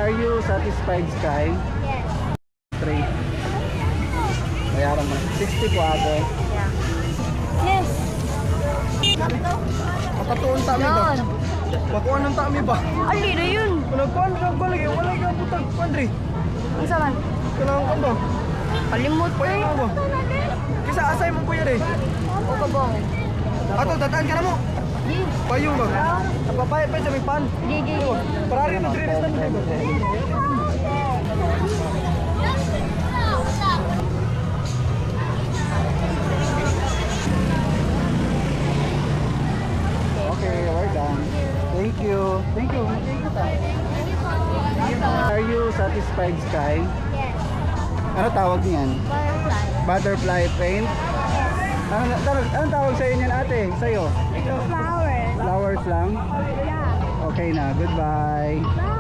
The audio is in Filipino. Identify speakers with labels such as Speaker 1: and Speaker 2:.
Speaker 1: Are you satisfied, Sky?
Speaker 2: Yes.
Speaker 1: 3. Bayaran mo. 60 po ate.
Speaker 2: Yeah. Yes.
Speaker 3: Matatuon tami ba?
Speaker 2: Yan.
Speaker 3: Bakuan ng tami ba?
Speaker 2: Ali na yun.
Speaker 3: Nagkuhan lagi. Wala ka putag. Pandri.
Speaker 2: Ang saman?
Speaker 3: Kailangan ko ba?
Speaker 2: Kalimut ko eh.
Speaker 3: Pwede ba? Kisa asay mo kuya eh.
Speaker 2: O kabong.
Speaker 3: Ato, dataan ka na mo. Payong ba? Napapayat pa sa may pan.
Speaker 2: Gigi.
Speaker 3: Parari na drinis na mo dito.
Speaker 1: Okay, we're done. Thank you. Thank you. Are you satisfied, Sky?
Speaker 2: Yes.
Speaker 1: Ano tawag niyan?
Speaker 2: Butterfly.
Speaker 1: Butterfly paint? Anong tawag sa inyo ate? Sa'yo?
Speaker 2: Flowers.
Speaker 1: Flowers lang?
Speaker 2: Yeah.
Speaker 1: Okay na. Goodbye.
Speaker 2: Bye.